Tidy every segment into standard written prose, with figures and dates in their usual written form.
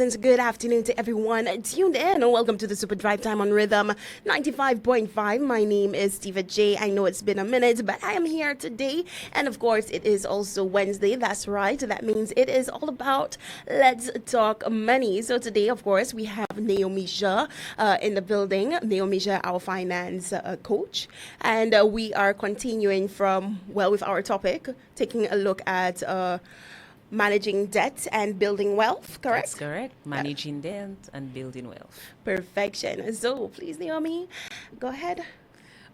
Good afternoon to everyone tuned in. Welcome to the Super Drive Time on Rhythm 95.5. My name is 𝒂𝒉. I know it's been a minute, but I am here today. And of course, it is also Wednesday. That's right. That means it is all about Let's Talk Money. So today, of course, we have Naomi 𝒂𝒉 in the building. Naomi 𝒂𝒉, our finance coach. And we are continuing with our topic, taking a look at managing debt and building wealth, correct? That's correct. Managing debt and building wealth. Perfection. So, please, Naomi, go ahead.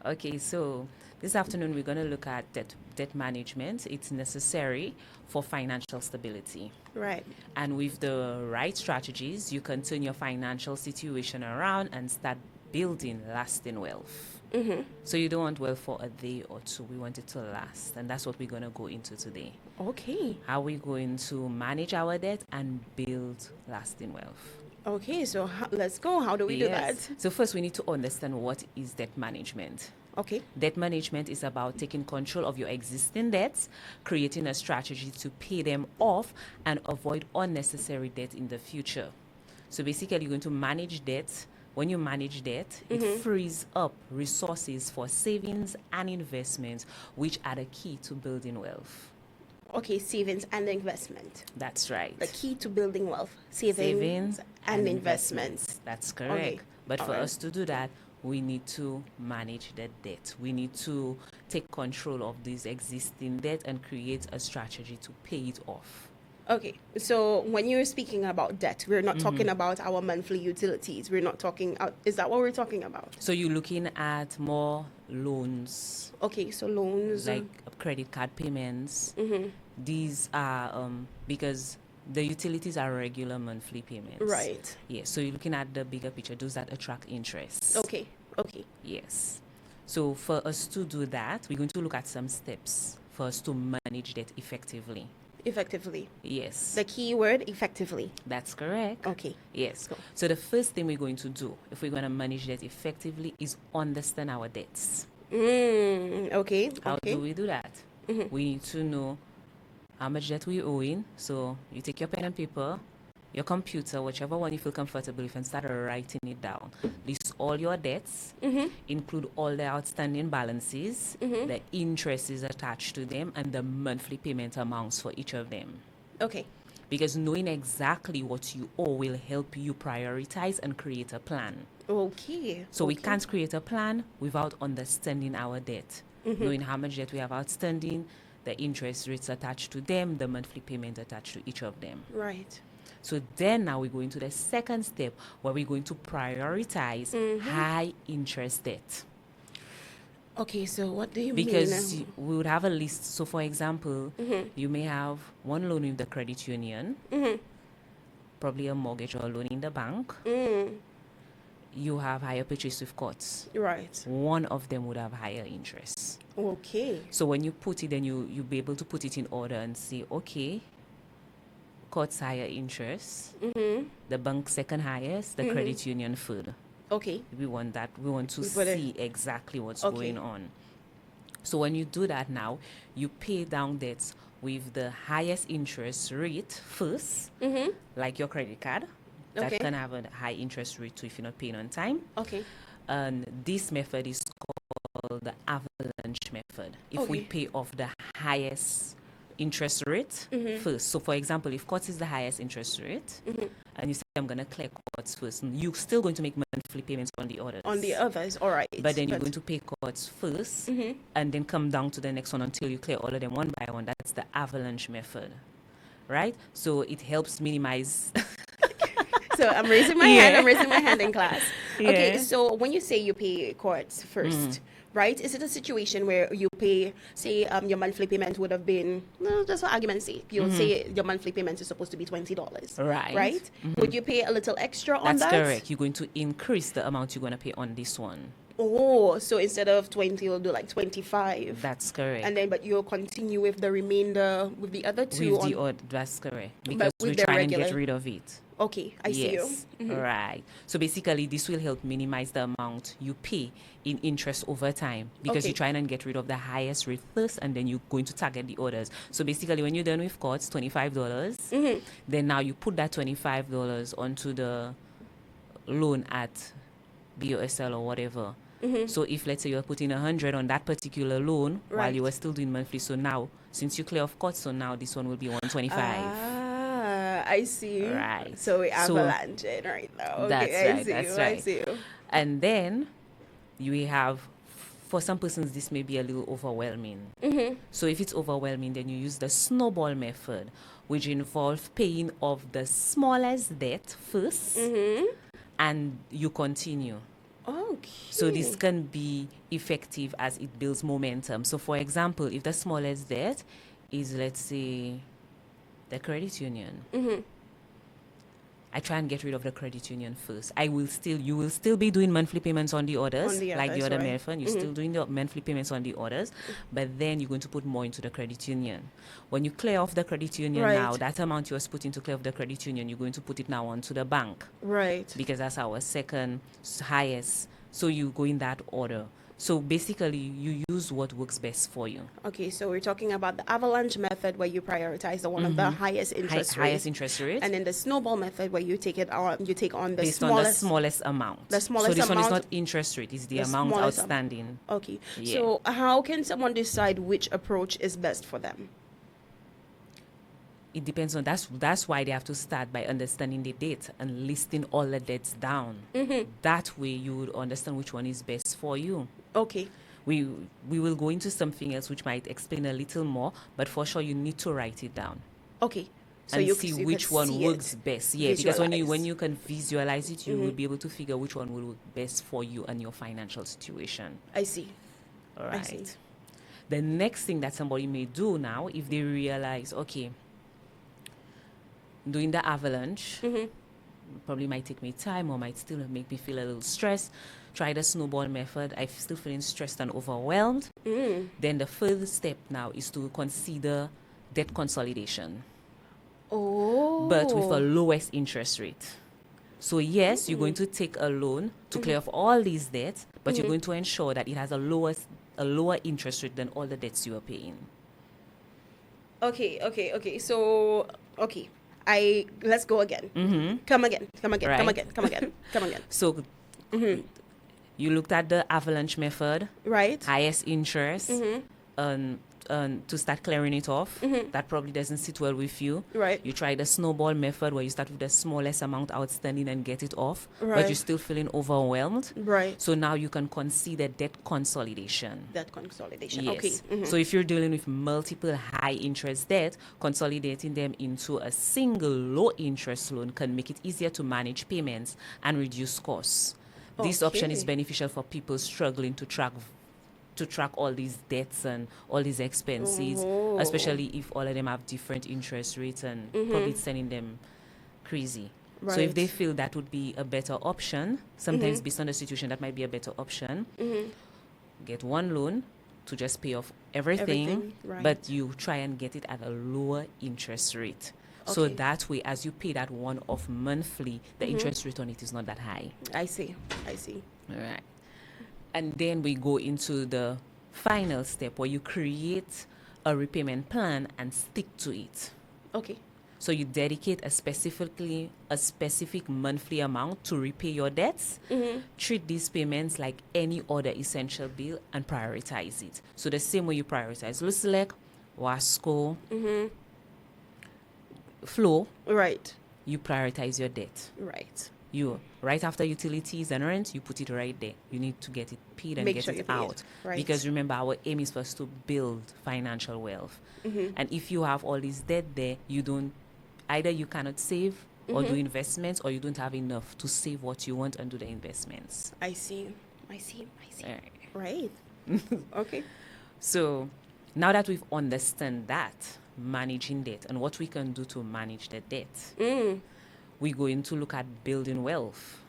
Okay, so this afternoon we're going to look at debt management. It's necessary for financial stability. Right. And with the right strategies, you can turn your financial situation around and start building lasting wealth. Mm-hmm. So you don't want wealth for a day or two. We want it to last. And that's what we're going to go into today. Okay. How are we going to manage our debt and build lasting wealth? Okay, so let's go. How do we do that? So first we need to understand what is debt management. Okay. Debt management is about taking control of your existing debts, creating a strategy to pay them off, and avoid unnecessary debt in the future. So basically you're going to manage debt. When you manage debt, it frees up resources for savings and investments, which are the key to building wealth. Okay, savings and investment. That's right. The key to building wealth. Savings and investments. That's correct. Okay. But for us to do that, we need to manage the debt. We need to take control of this existing debt and create a strategy to pay it off. Okay, so when you're speaking about debt, we're not talking about our monthly utilities. We're not talking, is that what we're talking about? So you're looking at more loans. Okay, so loans. Like credit card payments. These are because the utilities are regular monthly payments. Right. Yeah, so you're looking at the bigger picture, those that attract interest. Okay. Yes. So for us to do that, we're going to look at some steps for us to manage debt effectively. Effectively. Yes. The key word, effectively. That's correct. Okay. Yes. Cool. So the first thing we're going to do, if we're going to manage debt effectively, is understand our debts. Okay. How do we do that? We need to know how much debt we're owing. So you take your pen and paper, your computer, whichever one you feel comfortable with, and start writing it down. List all your debts, include all the outstanding balances, the interest is attached to them, and the monthly payment amounts for each of them. Okay. Because knowing exactly what you owe will help you prioritize and create a plan. Okay. So we can't create a plan without understanding our debt, knowing how much debt we have outstanding, the interest rates attached to them, the monthly payment attached to each of them. Right. So then now we go into the second step where we're going to prioritize high interest debt. Okay, so what do you mean? Because we would have a list. So for example, you may have one loan with the credit union, probably a mortgage or a loan in the bank. You have higher purchase with courts. Right. One of them would have higher interest. Okay. So when you put it, then you'll be able to put it in order and say, okay, court's higher interest, the bank second highest, the credit union third. Okay. We want that. We want to see exactly what's going on. So when you do that now, you pay down debts with the highest interest rate first, like your credit card. That can have a high interest rate too if you're not paying on time. Okay. And this method is called the avalanche method. If we pay off the highest interest rate first. So for example, if courts is the highest interest rate, and you say I'm going to clear courts first, you're still going to make monthly payments on the others. On the others, all right. But then you're going to pay courts first, and then come down to the next one until you clear all of them one by one. That's the avalanche method, right? So it helps minimize. So I'm raising my hand. I'm raising my hand in class. Yeah. Okay, so when you say you pay courts first, right? Is it a situation where you pay, say, your monthly payment would have been, just for argument's sake, you'll say your monthly payment is supposed to be $20, Right. Right? Would you pay a little extra on that? That's correct. You're going to increase the amount you're going to pay on this one. Oh, so instead of 20, you'll do like 25. That's correct. And then, but you'll continue with the remainder with the other two. That's correct. Because we're trying to get rid of it. Okay, I see you. Yes, right. So basically, this will help minimize the amount you pay in interest over time because Okay. you're trying to get rid of the highest rate first, and then you're going to target the others. So basically, when you're done with courts, $25, then now you put that $25 onto the loan at BOSL or whatever. So if let's say you're putting 100 on that particular loan while you Right. were still doing monthly, so now since you clear off courts, so now this one will be 125. I see. Right. So we So avalanche it right now. that's Okay, I right. see That's you. I right. see you. And then you have, for some persons, this may be a little overwhelming. So if it's overwhelming, then you use the snowball method, which involves paying off the smallest debt first, and you continue. Okay. So this can be effective as it builds momentum. So for example, if the smallest debt is, let's say, the credit union, I try and get rid of the credit union first. You will still be doing monthly payments on the others, On the like the others, other right. method. You're still doing the monthly payments on the others, but then you're going to put more into the credit union. When you clear off the credit union Right. now, that amount you was putting to clear off the credit union, you're going to put it now onto the bank Right. because that's our second highest. So you go in that order. So basically, you use what works best for you. Okay, so we're talking about the avalanche method where you prioritize the one of the highest interest rate. Highest interest rate. And then the snowball method where you take on the based on the smallest amount. The smallest so this one is amount- not interest rate, it's the the amount smallest outstanding. Okay. Yeah. So how can someone decide which approach is best for them? It depends on that's why they have to start by understanding the debt and listing all the debts down. That way you would understand which one is best for you. Okay. We will go into something else which might explain a little more, but for sure you need to write it down. Okay. So And you see you which could one see works it. best. Yeah, because when Visualize. you can visualize it, you will be able to figure which one will work best for you and your financial situation. I see. All I see. right. The next thing that somebody may do now, if they realize, okay, doing the avalanche probably might take me time or might still make me feel a little stressed. Try the snowball method. I'm still feeling stressed and overwhelmed. Then the further step now is to consider debt consolidation, Oh. but with a lowest interest rate. So yes, you're going to take a loan to clear off all these debts, but you're going to ensure that it has a lower interest rate than all the debts you are paying. Okay. So, okay. Let's go again. Come again. Right. So you looked at the avalanche method, Right. highest interest, to start clearing it off. That probably doesn't sit well with you. Right. You try the snowball method where you start with the smallest amount outstanding and get it off, but Right. you're still feeling overwhelmed. Right. So now you can consider debt consolidation. That consolidation. Yes. Okay. So if you're dealing with multiple high interest debt, consolidating them into a single low interest loan can make it easier to manage payments and reduce costs. This option is Okay. beneficial for people struggling to track all these debts and all these expenses, Oh. especially if all of them have different interest rates and probably it's sending them crazy. So if they Right. feel that would be a better option, sometimes based on the situation, that might be a better option. Get one loan to just pay off everything, Everything, right. but you try and get it at a lower interest rate. So Okay. that way, as you pay that one off monthly, the interest rate on it is not that high. I see. All right. And then we go into the final step where you create a repayment plan and stick to it. Okay. So you dedicate a specific monthly amount to repay your debts. Treat these payments like any other essential bill and prioritize it. So the same way you prioritize Lucelec, Wasco, Flow, Right. you prioritize your debt. Right. You right after utilities and rent, you put it right there. You need to get it paid and Make get sure you it pay it, out. right. Because remember, our aim is for us to build financial wealth. And if you have all this debt there, either you cannot save or do investments, or you don't have enough to save what you want and do the investments. I see. Alright. Right. Okay. So now that we've understood that, managing debt and what we can do to manage the debt, we're going to look at building wealth.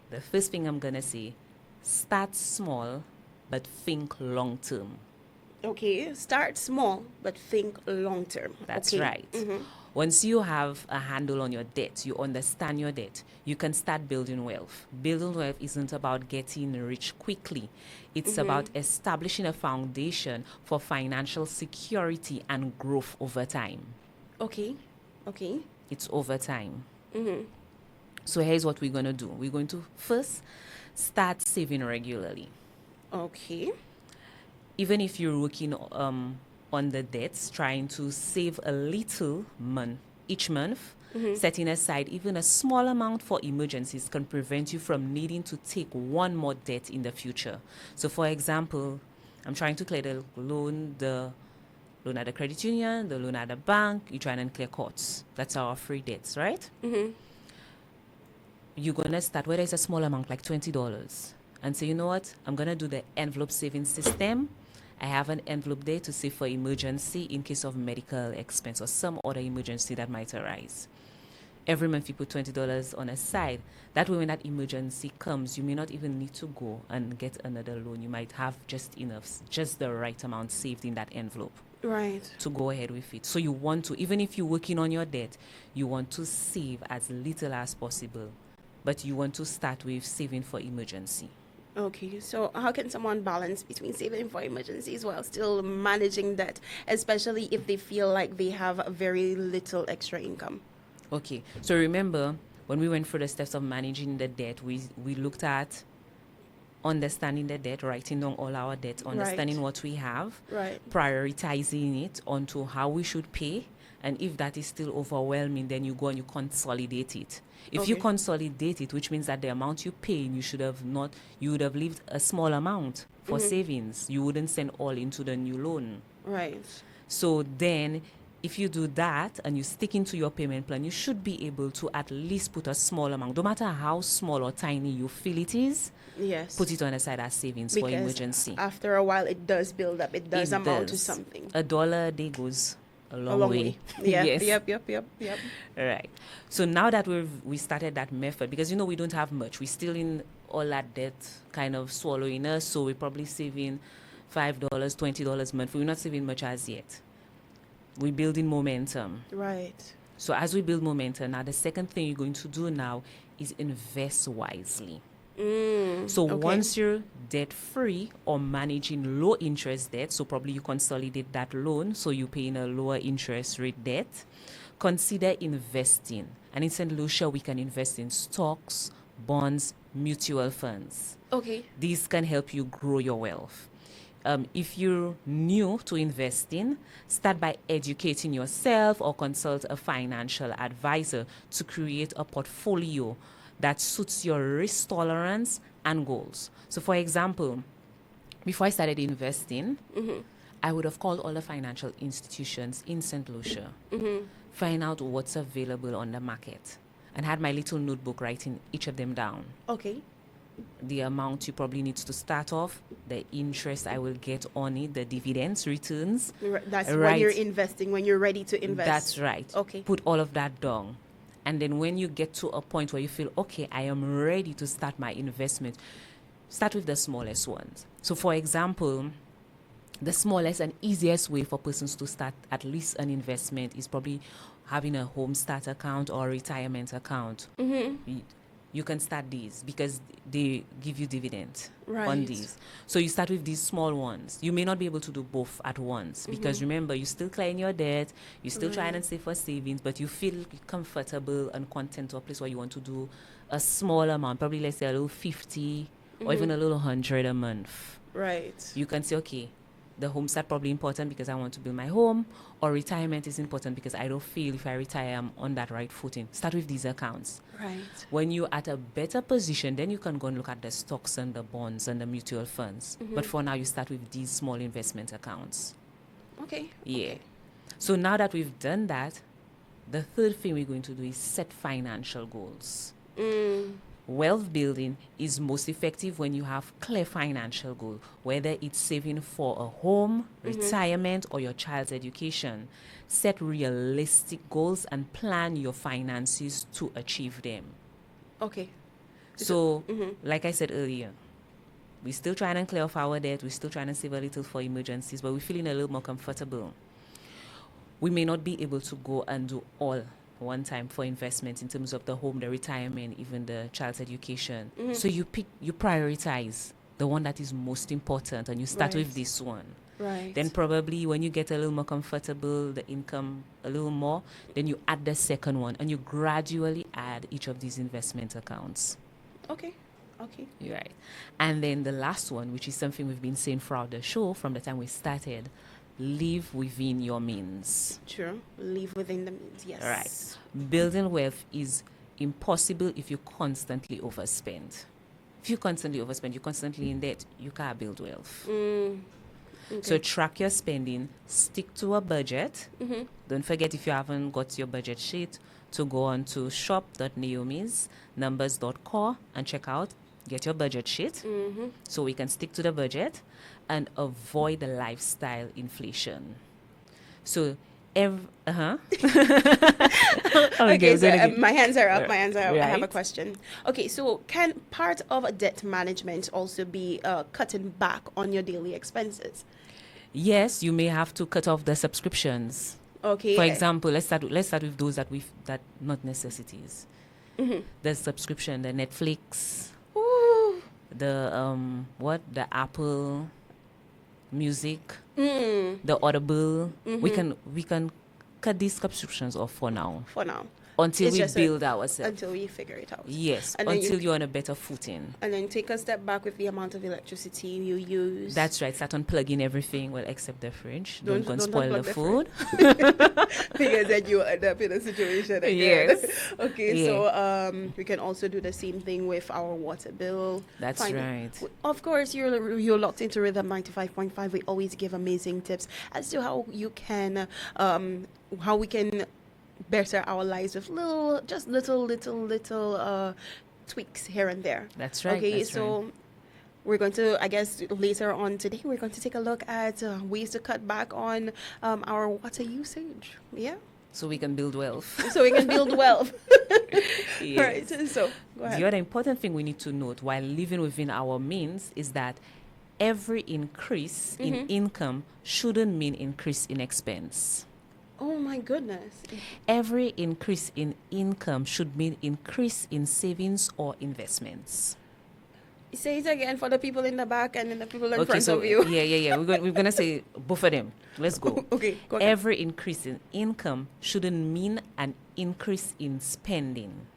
The first thing I'm going to say, start small, but think long term. Okay. Start small, but think long term. That's Okay. right. Once you have a handle on your debt, you understand your debt, you can start building wealth. Building wealth isn't about getting rich quickly. It's about establishing a foundation for financial security and growth over time. Okay. Okay. It's over time. So here's what we're going to do. We're going to first start saving regularly. Okay. Even if you're working on the debts, trying to save a little each month, setting aside even a small amount for emergencies can prevent you from needing to take one more debt in the future. So for example, I'm trying to clear the loan at the credit union, the loan at the bank, you're trying to clear courts. That's our free debts, right? You're going to start, whether it's a small amount like $20, and say, you know what, I'm going to do the envelope saving system. I have an envelope there to save for emergency in case of medical expense or some other emergency that might arise. Every month you put $20 on a side. That way when that emergency comes, you may not even need to go and get another loan. You might have just enough, just the right amount saved in that envelope. Right. To go ahead with it. So you want to, even if you're working on your debt, you want to save as little as possible, but you want to start with saving for emergency. Okay, so how can someone balance between saving for emergencies while still managing debt, especially if they feel like they have very little extra income? Okay, so remember, when we went through the steps of managing the debt, we looked at understanding the debt, writing down all our debt, understanding what we have, prioritizing it onto how we should pay, and if that is still overwhelming, then you go and you consolidate it. If you consolidate it, which means that the amount you pay, you would have leaved a small amount for savings. You wouldn't send all into the new loan. Right. So then, if you do that and you stick into your payment plan, you should be able to at least put a small amount, no matter how small or tiny you feel it is. Yes. Put it on the side as savings because for emergency. After a while, it does build up. It does amount to something. $1 a day goes a long way. Yeah. Yes. Yep. All right. So now that we started that method, because we don't have much, we're still in all that debt kind of swallowing us. So we're probably saving $5, $20 a month. We're not saving much as yet. We're building momentum. Right. So as we build momentum, now the second thing you're going to do now is invest wisely. So once you're debt free or managing low interest debt, so probably you consolidate that loan, so you're paying a lower interest rate debt, consider investing. And in St. Lucia, we can invest in stocks, bonds, mutual funds. Okay. These can help you grow your wealth. If you're new to investing, start by educating yourself or consult a financial advisor to create a portfolio that suits your risk tolerance and goals. So for example, before I started investing, I would have called all the financial institutions in St. Lucia, find out what's available on the market, and had my little notebook writing each of them down. Okay. The amount you probably need to start off, the interest I will get on it, the dividends, returns. That's when you're investing, when you're ready to invest. That's right. Okay. Put all of that down. And then when you get to a point where you feel, okay, I am ready to start my investment, start with the smallest ones. So for example, the smallest and easiest way for persons to start at least an investment is probably having a home start account or retirement account. You can start these because they give you dividends on these. So you start with these small ones. You may not be able to do both at once because remember, you're still clearing your debt, you're still trying to save for savings, but you feel comfortable and content to a place where you want to do a small amount, probably let's say a little 50 or even a little 100 a month. Right. You can say, okay, the home start probably important because I want to build my home, or retirement is important because I don't feel if I retire I'm on that right footing. Start with these accounts. Right. When you're at a better position, then you can go and look at the stocks and the bonds and the mutual funds. But for now, you start with these small investment accounts. Okay. Yeah. Okay. So now that we've done that, the third thing we're going to do is set financial goals. Wealth building is most effective when you have clear financial goals, whether it's saving for a home, retirement, or your child's education. Set realistic goals and plan your finances to achieve them. Okay. So, like I said earlier, we're still trying to clear off our debt, we're still trying to save a little for emergencies, but we're feeling a little more comfortable. we may not be able to go and do all one time for investment in terms of the home, the retirement, even the child's education. So you prioritize the one that is most important, and you start with this one. Right. Then probably when you get a little more comfortable, the income a little more, then you add the second one, and you gradually add each of these investment accounts. Okay. You're right. And then the last one, which is something we've been saying throughout the show from the time we started, live within your means. True. Live within the means. Yes. Right. Building wealth is impossible if you constantly overspend. If you constantly overspend, you're constantly in debt, you can't build wealth. Okay. So track your spending, stick to a budget. Don't forget, if you haven't got your budget sheet, to go on to shop.naomisnumbers.co and check out, get your budget sheet, so we can stick to the budget and avoid the lifestyle inflation. So Okay, so my hands are up. Right. I have a question. Okay, so can part of debt management also be cutting back on your daily expenses? Yes, you may have to cut off the subscriptions. Okay. For example, let's start with those that not necessities. The subscription, the Netflix, the the Apple Music, the Audible. We can cut these subscriptions off for now. Until we build ourselves. Until we figure it out. Yes, and until you're on a better footing. And then take a step back with the amount of electricity you use. That's right. Start unplugging everything, well, except the fridge. Don't go and spoil the food. Because then you end up in a situation again. Yes. Okay, so we can also do the same thing with our water bill. That's right. Of course, you're locked into Rhythm 95.5. We always give amazing tips as to how you can, how we can better our lives with little tweaks here and there. That's right. Okay, that's so right. we're going to, I guess, later on today, we're going to take a look at ways to cut back on our water usage. Yeah. So we can build wealth. Yes. Right. So go ahead. The other important thing we need to note while living within our means is that every increase in income shouldn't mean increase in expense. Oh my goodness. Every increase in income should mean increase in savings or investments. Say it again for the people in the back and then the people in front of you. Yeah. We're gonna say both of them. Let's go. Okay, go ahead. Every increase in income shouldn't mean an increase in spending.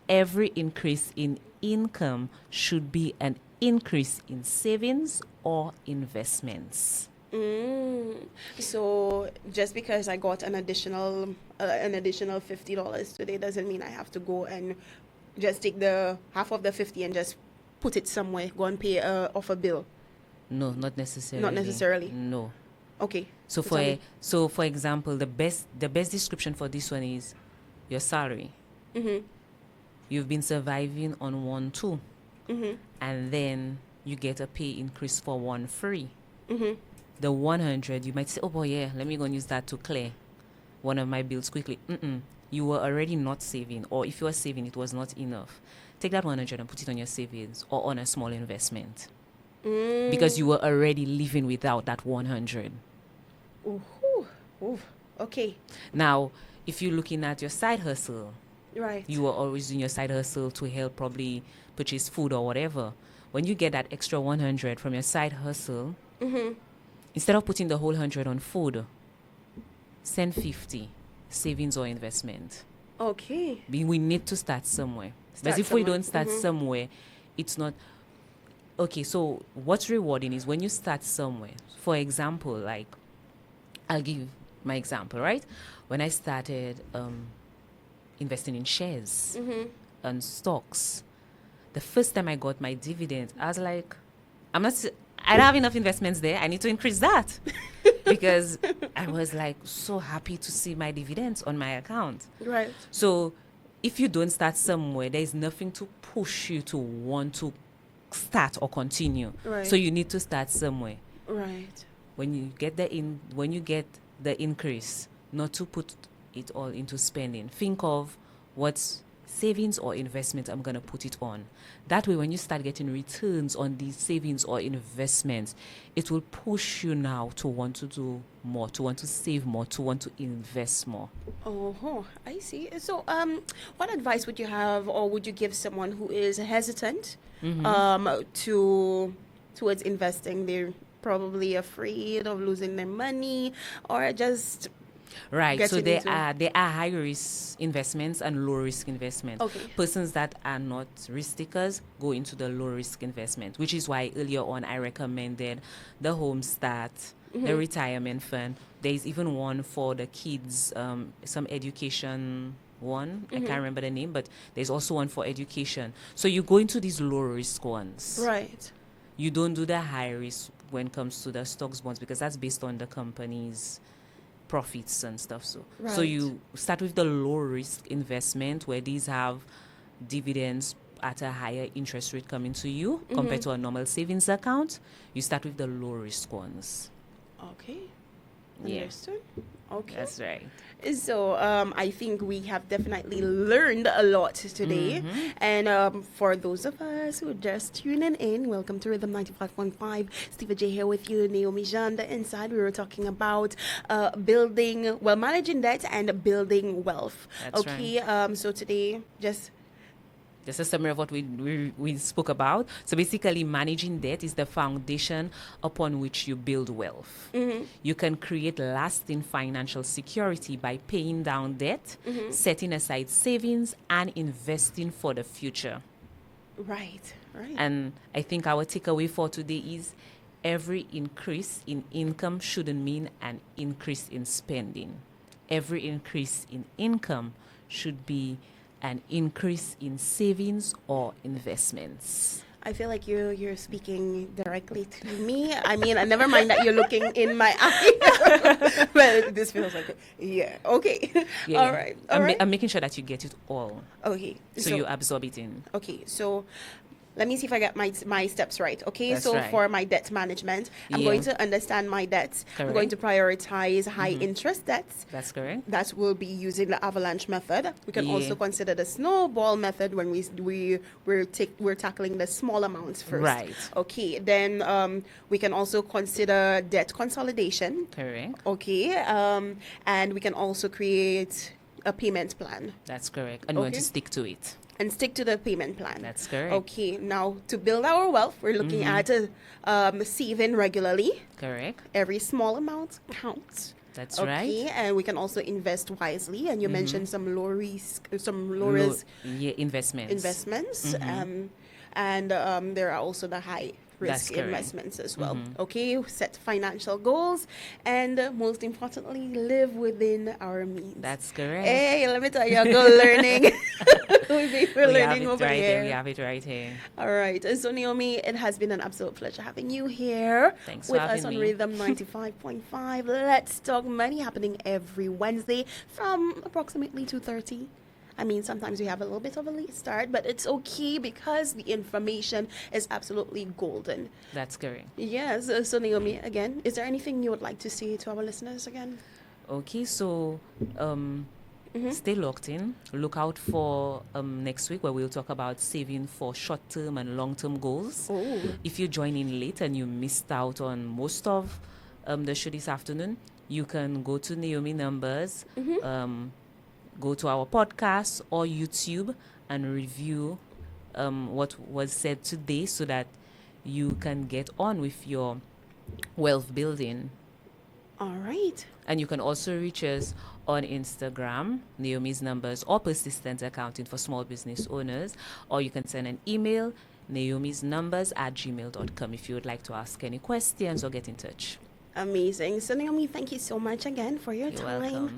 Every increase in income should be an increase in savings or investments. So just because I got an additional $50 today doesn't mean I have to go and just take the half of the 50 and just put it somewhere, go and pay off a bill. No, not necessarily. Not necessarily. No. Okay. So for example, the best description for this one is your salary. You've been surviving on 1-2, and then you get a pay increase for 1-3. The 100, you might say, oh boy, yeah, let me go and use that to clear one of my bills quickly. You were already not saving, or if you were saving, it was not enough. Take that 100 and put it on your savings or on a small investment, because you were already living without that 100. Okay. Now, if you're looking at your side hustle, right, you were always doing your side hustle to help probably purchase food or whatever. When you get that extra 100 from your side hustle, instead of putting the whole 100 on food, send 50 savings or investment. Okay. We need to start somewhere. Because if we don't start somewhere, it's not. Okay, so what's rewarding is when you start somewhere. For example, like, I'll give my example, right? When I started investing in shares and stocks, the first time I got my dividend, I was like, I don't have enough investments there. I need to increase that. Because I was like so happy to see my dividends on my account. Right. So if you don't start somewhere, there is nothing to push you to want to start or continue. Right. So you need to start somewhere. Right. When you get the increase, not to put it all into spending. Think of what's savings or investment I'm going to put it on. That way, when you start getting returns on these savings or investments, it will push you now to want to do more, to want to save more, to want to invest more. Oh, I see. So, what advice would you have, or would you give someone who is hesitant towards investing? They're probably afraid of losing their money, or just Right. So getting there are high risk investments and low risk investments. Okay. Persons that are not risk takers go into the low risk investment, which is why earlier on I recommended the Home Start, the retirement fund. There is even one for the kids, some education one. I can't remember the name, but there's also one for education. So you go into these low risk ones. Right. You don't do the high risk when it comes to the stocks, bonds, because that's based on the company's profits and stuff. So Right. you start with the low risk investment where these have dividends at a higher interest rate coming to you compared to a normal savings account. You start with the low risk ones. Okay. Yeah. Understood. Okay. That's right. So I think we have definitely learned a lot today. And for those of us who are just tuning in, welcome to Rhythm 95.5. Steve J here with you, Naomi Jean. The inside we were talking about managing debt and building wealth. That's okay. So today, just a summary of what we spoke about. So basically, managing debt is the foundation upon which you build wealth. You can create lasting financial security by paying down debt, setting aside savings, and investing for the future. right. And I think our takeaway for today is every increase in income shouldn't mean an increase in spending. Every increase in income should be an increase in savings or investments. I feel like you're speaking directly to me. I mean, never mind that you're looking in my eye. Well, this feels like okay. Yeah, All right. All right. I'm making sure that you get it all, Okay. so you absorb it in. Okay. So let me see if I get my steps right. Okay. That's so right. for my debt management, I'm Yeah. going to understand my debts. I'm going to prioritize high interest debts. That's correct. That will be using the avalanche method. We can Yeah. also consider the snowball method when we're tackling the small amounts first. Right. Okay. Then we can also consider debt consolidation. Correct. Okay. And we can also create a payment plan That's correct. And we're going Okay. to stick to it. and stick to the payment plan. That's correct. Okay. Now to build our wealth, we're looking at saving regularly. Correct. Every small amount counts. That's Okay, right. and we can also invest wisely. And you mentioned some low risk Investments. investments. And there are also the high That's risk correct. investments as well. Okay, set financial goals, and most importantly, live within our means. That's correct. Hey, let me tell you, go learning. We're learning over right here. We have it right here. All right. So, Naomi, it has been an absolute pleasure having you here Thanks for with having us on me. Rhythm 95.5. Let's Talk Money, happening every Wednesday from approximately 2:30. I mean, sometimes we have a little bit of a late start, but it's okay because the information is absolutely golden. That's correct. Yes. So, Naomi, again, is there anything you would like to say to our listeners again? Okay, so stay locked in. Look out for next week where we'll talk about saving for short-term and long-term goals. Oh. If you join in late and you missed out on most of the show this afternoon, you can go to Naomi Numbers, go to our podcast or YouTube and review what was said today so that you can get on with your wealth building. All right. And you can also reach us on Instagram, Naomi's Numbers, or Persistent Accounting for Small Business Owners. Or you can send an email, naomisnumbers@gmail.com, if you would like to ask any questions or get in touch. Amazing. So, Naomi, thank you so much again for your You're time. welcome.